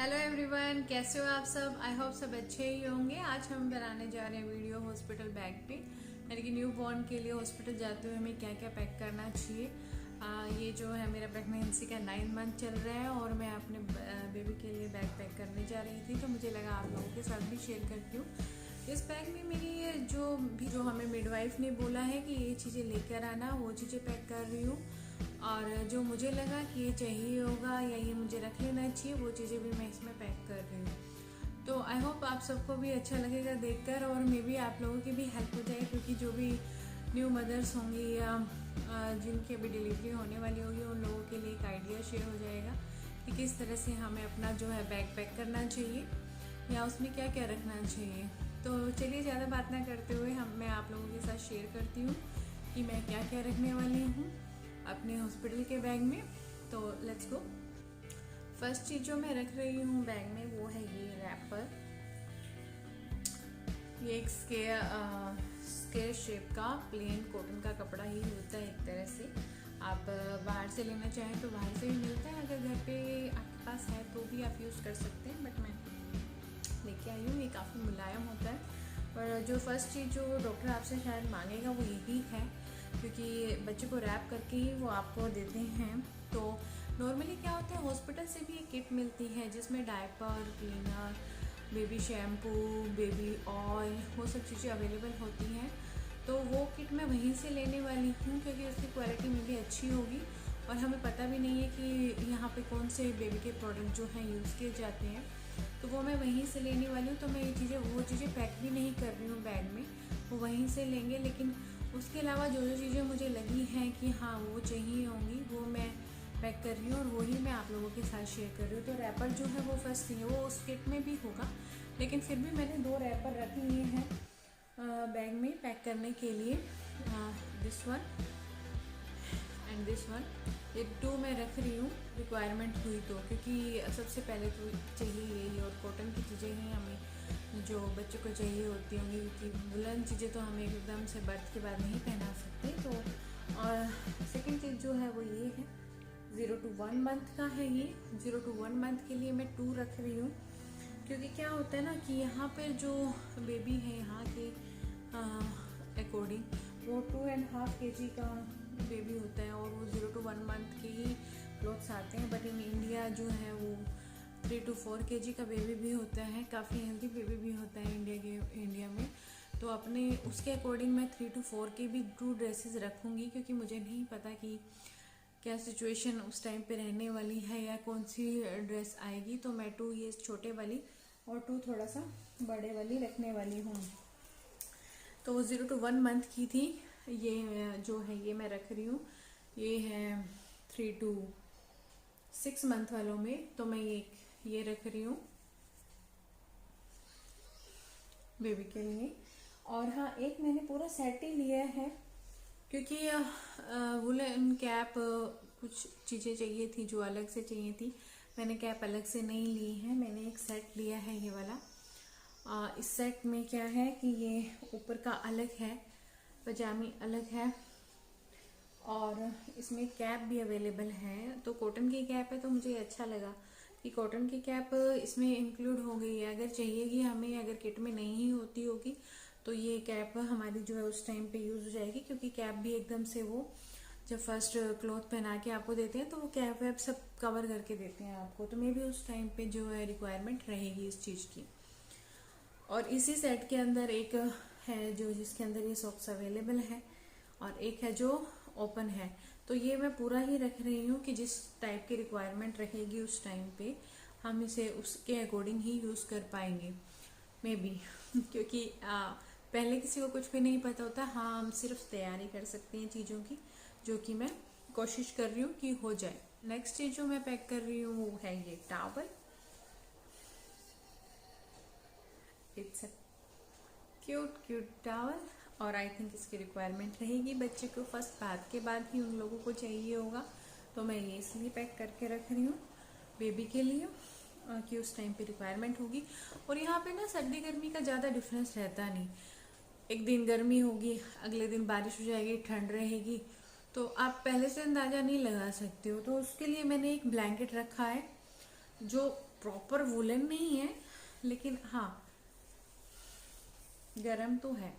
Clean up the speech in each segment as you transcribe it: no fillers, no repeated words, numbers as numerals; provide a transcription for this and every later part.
Hello everyone, कैसे हो आप सब। आई होप सब अच्छे ही होंगे। आज हम बनाने जा रहे हैं वीडियो हॉस्पिटल बैग पे, यानी कि न्यू बॉर्न के लिए हॉस्पिटल जाते हुए हमें क्या क्या पैक करना चाहिए। ये जो है मेरा प्रेगनेंसी का 9 मंथ चल रहा है और मैं अपने बेबी के लिए बैग पैक करने जा रही थी, तो मुझे लगा आप लोगों के साथ भी शेयर करती हूँ। इस बैग में मेरी जो हमें मिडवाइफ ने बोला है कि ये चीज़ें लेकर आना, वो चीज़ें पैक कर रही हूँ। और जो मुझे लगा कि ये चाहिए होगा या ये मुझे रख लेना चाहिए, वो चीज़ें भी मैं इसमें पैक कर रही हूँ। तो आई होप आप सबको भी अच्छा लगेगा देखकर, और मे भी आप लोगों की भी हेल्प हो जाए, क्योंकि जो भी न्यू मदर्स होंगी या जिनकी अभी डिलीवरी होने वाली होगी, उन लोगों के लिए एक आइडिया शेयर हो जाएगा कि किस तरह से हमें अपना जो है बैग पैक करना चाहिए या उसमें क्या क्या रखना चाहिए। तो चलिए ज़्यादा बात ना करते हुए मैं आप लोगों के साथ शेयर करती हूँ कि मैं क्या क्या रखने वाली हूँ अपने हॉस्पिटल के बैग में। तो लेट्स गो। फर्स्ट चीज़ जो मैं रख रही हूँ बैग में वो है ये रैपर। ये एक स्केयर शेप का प्लेन कॉटन का कपड़ा ही होता है एक तरह से। आप बाहर से लेना चाहें तो बाहर से भी मिलता है, अगर घर पे आपके पास है तो भी आप यूज़ कर सकते हैं, बट मैं लेके आई हूँ। ये काफ़ी मुलायम होता है। पर जो फर्स्ट चीज़ जो डॉक्टर आपसे शायद मांगेगा वो यही है, क्योंकि बच्चे को रैप करके ही वो आपको देते हैं। तो नॉर्मली क्या होता है, हॉस्पिटल से भी एक किट मिलती है जिसमें diaper, cleaner, baby shampoo, baby oil, वो सब चीज़ें अवेलेबल होती हैं। तो वो किट मैं वहीं से लेने वाली हूँ, क्योंकि उसकी क्वालिटी में भी अच्छी होगी और हमें पता भी नहीं है कि यहाँ पे कौन से बेबी के प्रोडक्ट जो हैं यूज़ किए जाते हैं। तो वो मैं वहीं से लेने वाली हूँ। तो मैं वो चीज़ें पैक भी नहीं कर रही हूँ बैग में, वो वहीं से लेंगे। लेकिन उसके अलावा जो जो चीज़ें मुझे लगी हैं कि हाँ वो चाहिए होंगी, वो मैं पैक कर रही हूँ और वही मैं आप लोगों के साथ शेयर कर रही हूँ। तो रैपर जो है वो फर्स्ट थिंग है, वो उस किट में भी होगा, लेकिन फिर भी मैंने 2 रैपर रख लिए हैं बैग में पैक करने के लिए। This one and this one, ये 2 मैं रख रही हूँ रिक्वायरमेंट हुई तो, क्योंकि सबसे पहले तो चाहिए यही, और कॉटन की चीज़ें ही हमें जो बच्चों को चाहिए होती होंगी, क्योंकि वुलन चीज़ें तो हम एकदम से बर्थ के बाद नहीं पहना सकते। तो और सेकंड चीज़ जो है वो ये है, 0 to 1 मंथ का है ये। 0 to 1 मंथ के लिए मैं 2 रख रही हूँ, क्योंकि क्या होता है ना कि यहाँ पर जो बेबी है यहाँ के अकॉर्डिंग वो 2.5 kg का बेबी होता है, और वो 0 to 1 मंथ के ही क्लोथ्स आते हैं। बट इन इंडिया जो है वो 3 to 4 kg का बेबी भी होता है, काफ़ी हेल्दी बेबी भी होता है इंडिया में। तो अपने उसके अकॉर्डिंग मैं 3 to 4 के भी 2 ड्रेसेस रखूँगी, क्योंकि मुझे नहीं पता कि क्या सिचुएशन उस टाइम पे रहने वाली है या कौन सी ड्रेस आएगी। तो मैं 2 ये छोटे वाली और 2 थोड़ा सा बड़े वाली रखने वाली हूँ। तो वो 0 to 1 मंथ की थी, ये जो है ये मैं रख रही हूँ। ये है 3 to 6 मंथ वालों में, तो मैं ये रख रही हूँ बेबी के लिए। और हाँ, एक मैंने पूरा सेट ही लिया है, क्योंकि वुलन कैप कुछ चीज़ें चाहिए थी जो अलग से चाहिए थी। मैंने कैप अलग से नहीं ली है, मैंने एक सेट लिया है ये वाला। इस सेट में क्या है कि ये ऊपर का अलग है, पजामी अलग है, और इसमें कैप भी अवेलेबल है। तो कॉटन की कैप है, तो मुझे अच्छा लगा कि कॉटन की कैप इसमें इंक्लूड हो गई है। अगर चाहिएगी हमें, अगर किट में नहीं होती होगी, तो ये कैप हमारी जो है उस टाइम पे यूज़ हो जाएगी, क्योंकि कैप भी एकदम से वो जब फर्स्ट क्लॉथ पहना के आपको देते हैं तो वो कैप वैप सब कवर करके देते हैं आपको। तो मे भी उस टाइम पे जो है रिक्वायरमेंट रहेगी इस चीज़ की। और इसी सेट के अंदर एक है जो जिसके अंदर ये सॉक्स अवेलेबल है, और एक है जो ओपन है। तो ये मैं पूरा ही रख रही हूँ कि जिस टाइप की रिक्वायरमेंट रहेगी उस टाइम पे हम इसे उसके अकॉर्डिंग ही यूज़ कर पाएंगे मे बी क्योंकि पहले किसी को कुछ भी नहीं पता होता। हाँ, हम सिर्फ तैयारी कर सकते हैं चीज़ों की, जो कि मैं कोशिश कर रही हूँ कि हो जाए। नेक्स्ट चीज़ जो मैं पैक कर रही हूँ वो है ये towel. It's a cute towel, और आई थिंक इसकी रिक्वायरमेंट रहेगी बच्चे को फर्स्ट बात के बाद ही उन लोगों को चाहिए होगा। तो मैं ये इसलिए पैक करके रख रही हूँ बेबी के लिए कि उस टाइम पे रिक्वायरमेंट होगी। और यहाँ पे ना सर्दी गर्मी का ज़्यादा डिफरेंस रहता नहीं, एक दिन गर्मी होगी, अगले दिन बारिश हो जाएगी, ठंड रहेगी, तो आप पहले से अंदाज़ा नहीं लगा सकते हो। तो उसके लिए मैंने एक ब्लैंकेट रखा है जो प्रॉपर वुलन नहीं है, लेकिन हाँ गर्म तो है।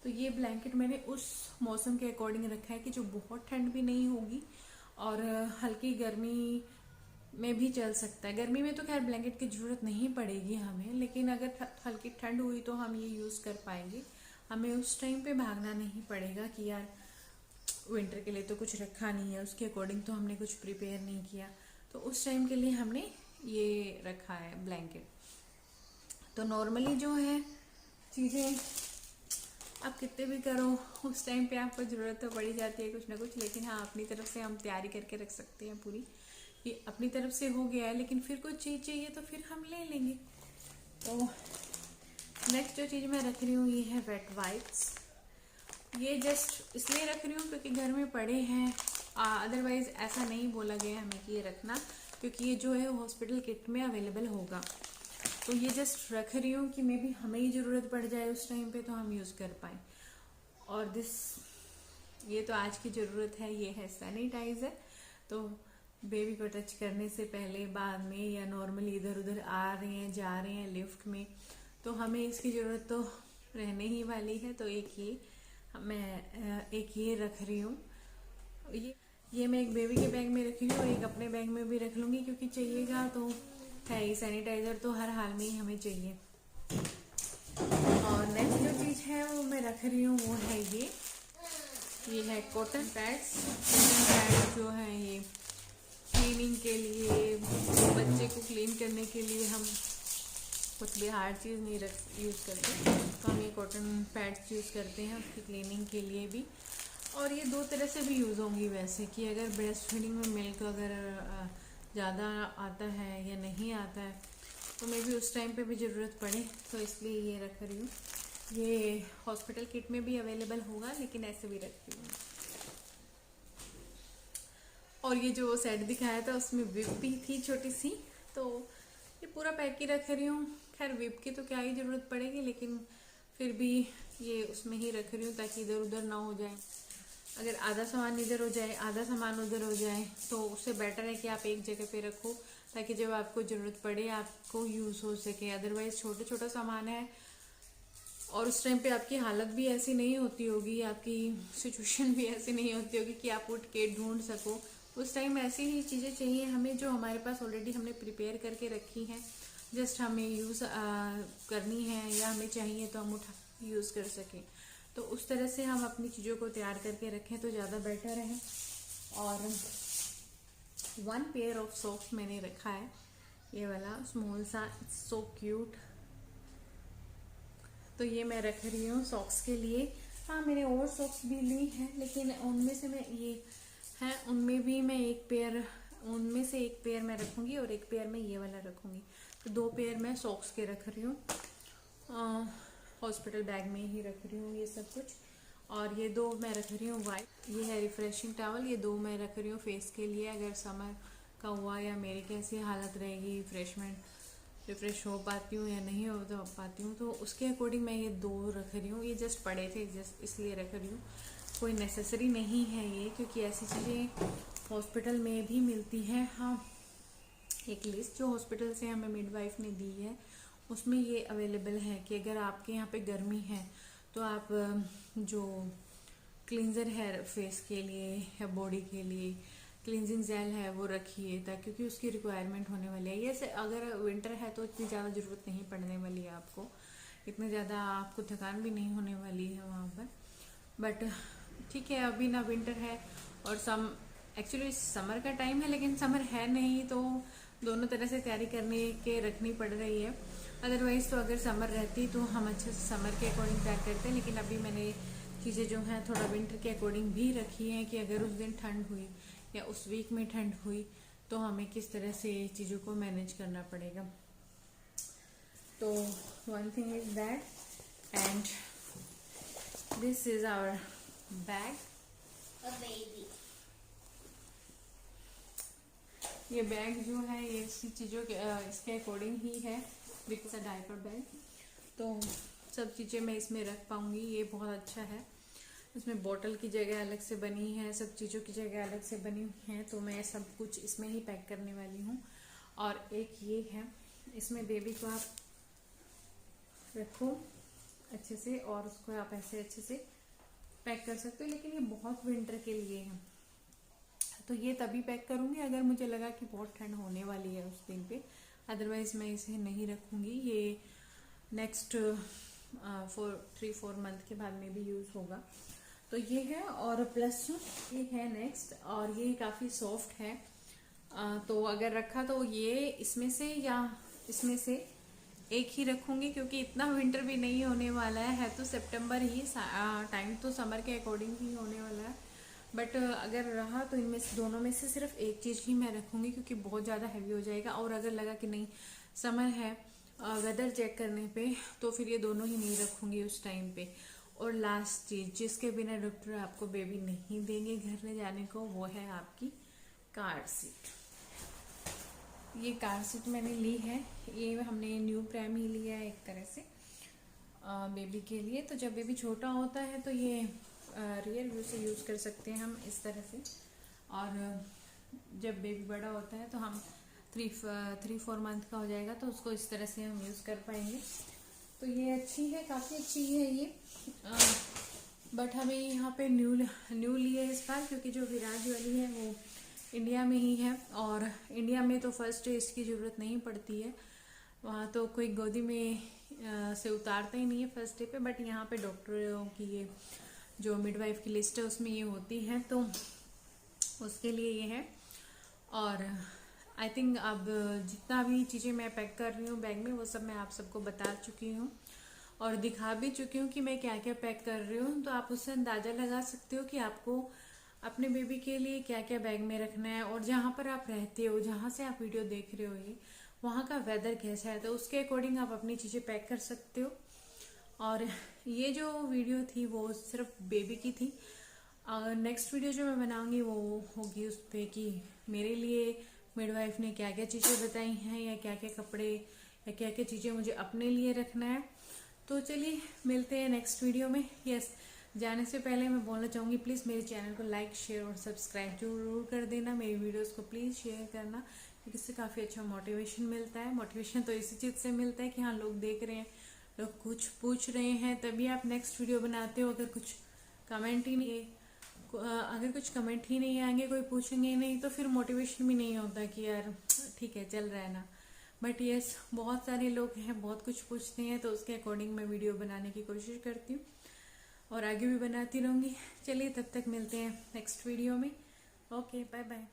तो ये ब्लैंकेट मैंने उस मौसम के अकॉर्डिंग रखा है कि जो बहुत ठंड भी नहीं होगी और हल्की गर्मी में भी चल सकता है। गर्मी में तो खैर ब्लैंकेट की ज़रूरत नहीं पड़ेगी हमें, लेकिन अगर हल्की ठंड हुई तो हम ये यूज़ कर पाएंगे। हमें उस टाइम पे भागना नहीं पड़ेगा कि यार विंटर के लिए तो कुछ रखा नहीं है, उसके अकॉर्डिंग तो हमने कुछ प्रिपेयर नहीं किया। तो उस टाइम के लिए हमने ये रखा है ब्लैंकेट। तो नॉर्मली जो है चीज़ें आप कितने भी करो उस टाइम पे आपको ज़रूरत तो पड़ी जाती है कुछ ना कुछ, लेकिन हाँ अपनी तरफ से हम तैयारी करके रख सकते हैं पूरी कि अपनी तरफ से हो गया है, लेकिन फिर कुछ चीज़ चाहिए तो फिर हम ले लेंगे। तो नेक्स्ट जो चीज़ मैं रख रही हूँ ये है वेट वाइप्स। ये जस्ट इसलिए रख रही हूँ क्योंकि घर में पड़े हैं, अदरवाइज ऐसा नहीं बोला गया हमें कि ये रखना, क्योंकि ये जो है हॉस्पिटल किट में अवेलेबल होगा। तो ये जस्ट रख रही हूँ कि मे बी हमें ही ज़रूरत पड़ जाए उस टाइम पे तो हम यूज़ कर पाएँ। और ये तो आज की ज़रूरत है, ये है सैनिटाइज़र। तो बेबी को टच करने से पहले, बाद में, या नॉर्मली इधर उधर आ रहे हैं जा रहे हैं लिफ्ट में, तो हमें इसकी ज़रूरत तो रहने ही वाली है। तो मैं एक ये रख रही हूँ। ये मैं एक बेबी के बैग में रखी हूँ और एक अपने बैग में भी रख लूँगी, क्योंकि चाहिएगा तो है ही, सैनिटाइज़र तो हर हाल में ही हमें चाहिए। और नेक्स्ट जो चीज़ है वो मैं रख रही हूँ वो है ये है कॉटन पैड्स। कॉटन पैड जो है ये क्लीनिंग के लिए, बच्चे को क्लीन करने के लिए हम कुछ भी हार्ड चीज़ नहीं यूज़ करते, तो हम ये कॉटन पैड्स यूज़ करते हैं उसकी क्लीनिंग के लिए भी। और ये दो तरह से भी यूज़ होंगी वैसे, कि अगर ब्रेस्ट फीडिंग में मिल्क अगर ज़्यादा आता है या नहीं आता है तो मे भी उस टाइम पे भी ज़रूरत पड़े, तो इसलिए ये रख रही हूँ। ये हॉस्पिटल किट में भी अवेलेबल होगा, लेकिन ऐसे भी रखती हूँ। और ये जो सेट दिखाया था उसमें विप भी थी छोटी सी, तो ये पूरा पैक ही रख रही हूँ। खैर विप की तो क्या ही ज़रूरत पड़ेगी, लेकिन फिर भी ये उसमें ही रख रही हूँ ताकि इधर उधर ना हो जाए। अगर आधा सामान इधर हो जाए आधा सामान उधर हो जाए तो उससे बेटर है कि आप एक जगह पे रखो, ताकि जब आपको ज़रूरत पड़े आपको यूज़ हो सके। अदरवाइज़ छोटा छोटा सामान है और उस टाइम पे आपकी हालत भी ऐसी नहीं होती होगी, आपकी सिचुएशन भी ऐसी नहीं होती होगी कि आप उठ के ढूंढ सको। उस टाइम ऐसी ही चीज़ें चाहिए हमें जो हमारे पास ऑलरेडी हमने प्रिपेयर करके रखी हैं, जस्ट हमें यूज़ करनी है या हमें चाहिए तो हम उठा यूज़ कर सकें। तो उस तरह से हम अपनी चीज़ों को तैयार करके रखें तो ज़्यादा बेटर है। और 1 पेयर ऑफ सॉक्स मैंने रखा है, ये वाला स्मॉल सा, सो क्यूट। तो ये मैं रख रही हूँ सॉक्स के लिए। हाँ मैंने और सॉक्स भी ली हैं, लेकिन उनमें से मैं ये है उनमें भी मैं उनमें से एक पेयर मैं रखूँगी और एक पेयर मैं ये वाला रखूँगी। तो 2 पेयर मैं सॉक्स के रख रही हूँ, हॉस्पिटल बैग में ही रख रही हूँ ये सब कुछ। और ये 2 मैं रख रही हूँ वाइट, ये है रिफ्रेशिंग टॉवल। ये 2 मैं रख रही हूँ फेस के लिए, अगर समर का हुआ या मेरी कैसी हालत रहेगी, रिफ्रेश हो पाती हूँ या नहीं हो तो पाती हूँ, तो उसके अकॉर्डिंग मैं ये 2 रख रही हूँ। ये जस्ट पड़े थे, जस्ट इसलिए रख रही हूँ, कोई नेसेसरी नहीं है ये, क्योंकि ऐसी चीज़ें हॉस्पिटल में भी मिलती हैं। हाँ एक लिस्ट जो हॉस्पिटल से हमें मिडवाइफ ने दी है उसमें ये अवेलेबल है कि अगर आपके यहाँ पे गर्मी है तो आप जो क्लींजर है फेस के लिए या बॉडी के लिए, क्लींजिंग जेल है वो रखिए, ताकि क्योंकि उसकी रिक्वायरमेंट होने वाली है। ये अगर विंटर है तो इतनी ज़्यादा ज़रूरत नहीं पड़ने वाली है आपको, इतनी ज़्यादा आपको थकान भी नहीं होने वाली है वहाँ पर। बट ठीक है अभी ना विंटर है और एक्चुअली समर का टाइम है, लेकिन समर है नहीं, तो दोनों तरह से तैयारी करने के रखनी पड़ रही है। अदरवाइज़ तो अगर समर रहती तो हम अच्छे से समर के अकॉर्डिंग तैयार करते हैं, लेकिन अभी मैंने चीज़ें जो हैं थोड़ा विंटर के अकॉर्डिंग भी रखी हैं कि अगर उस दिन ठंड हुई या उस वीक में ठंड हुई तो हमें किस तरह से चीज़ों को मैनेज करना पड़ेगा। तो 1 thing is that, and this is our bag. ये बैग जो है ये इसी चीज़ों के इसके अकॉर्डिंग ही है, बिकॉज अ डायपर बैग, तो सब चीज़ें मैं इसमें रख पाऊँगी। ये बहुत अच्छा है, इसमें बॉटल की जगह अलग से बनी है, सब चीज़ों की जगह अलग से बनी हुई है, तो मैं सब कुछ इसमें ही पैक करने वाली हूँ। और एक ये है, इसमें बेबी को आप रखो अच्छे से और उसको आप ऐसे अच्छे से पैक कर सकते हो, लेकिन ये बहुत विंटर के लिए है तो ये तभी पैक करूंगी अगर मुझे लगा कि बहुत ठंड होने वाली है उस दिन पे, अदरवाइज मैं इसे नहीं रखूंगी। ये नेक्स्ट 3-4 मंथ के बाद में भी यूज होगा। तो ये है, और प्लस ये है नेक्स्ट, और ये काफी सॉफ्ट है। तो अगर रखा तो ये इसमें से या इसमें से एक ही रखूंगी, क्योंकि इतना विंटर भी नहीं होने वाला है तो सितंबर ही टाइम तो समर के अकॉर्डिंग ही होने वाला है। बट अगर रहा तो इनमें से दोनों में से सिर्फ एक चीज ही मैं रखूंगी, क्योंकि बहुत ज्यादा हैवी हो जाएगा। और अगर लगा कि नहीं समर है वेदर चेक करने पे, तो फिर ये दोनों ही नहीं रखूंगी उस टाइम पे। और लास्ट चीज जिसके बिना डॉक्टर आपको बेबी नहीं देंगे घर ले जाने को, वो है आपकी कार सीट। ये कार सीट मैंने ली है, ये हमने न्यू प्राइम ही लिया है एक तरह से बेबी के लिए। तो जब बेबी छोटा होता है तो ये रियर व्यू से यूज कर सकते हैं हम इस तरह से, और जब बेबी बड़ा होता है तो हम 3-4 मंथ का हो जाएगा तो उसको इस तरह से हम यूज कर पाएंगे। तो ये अच्छी है, काफी अच्छी है ये। बट हमें यहाँ पे न्यू ली है इस बार, क्योंकि जो विराज वाली है वो इंडिया में ही है, और इंडिया में तो फर्स्ट डे इसकी जरूरत नहीं पड़ती है, वहाँ तो कोई गोदी में से उतारता ही नहीं है फर्स्ट डे पे। बट यहाँ पे डॉक्टरों की ये जो मिडवाइफ की लिस्ट है उसमें ये होती है, तो उसके लिए ये है। और आई थिंक अब जितना भी चीज़ें मैं पैक कर रही हूँ बैग में वो सब मैं आप सबको बता चुकी हूँ और दिखा भी चुकी हूँ कि मैं क्या क्या पैक कर रही हूँ। तो आप उससे अंदाज़ा लगा सकते हो कि आपको अपने बेबी के लिए क्या क्या बैग में रखना है, और जहाँ पर आप रहते हो, जहाँ से आप वीडियो देख रहे हो, ये वहाँ का वेदर कैसा है, तो उसके अकॉर्डिंग आप अपनी चीज़ें पैक कर सकते हो। और ये जो वीडियो थी वो सिर्फ बेबी की थी। नेक्स्ट वीडियो जो मैं बनाऊंगी वो होगी उस पर कि मेरे लिए मिडवाइफ ने क्या क्या चीज़ें बताई हैं, या क्या क्या कपड़े या क्या क्या चीज़ें मुझे अपने लिए रखना है। तो चलिए मिलते हैं नेक्स्ट वीडियो में। यस, जाने से पहले मैं बोलना चाहूँगी प्लीज़ मेरे चैनल को लाइक शेयर और सब्सक्राइब जरूर कर देना। मेरी वीडियोस को प्लीज़ शेयर करना, क्योंकि इससे काफ़ी अच्छा मोटिवेशन मिलता है। मोटिवेशन तो इसी चीज़ से मिलता है कि हाँ लोग देख रहे हैं, लोग कुछ पूछ रहे हैं, तभी आप नेक्स्ट वीडियो बनाते हो। अगर कुछ कमेंट ही नहीं अगर कुछ कमेंट ही नहीं आएंगे, कोई पूछेंगे नहीं, तो फिर मोटिवेशन भी नहीं होता कि यार ठीक है चल रहा है ना। बट यस, बहुत सारे लोग हैं, बहुत कुछ पूछते हैं, तो उसके अकॉर्डिंग मैं वीडियो बनाने की कोशिश करती हूँ और आगे भी बनाती रहूँगी। चलिए तब तक मिलते हैं नेक्स्ट वीडियो में। Okay, bye bye.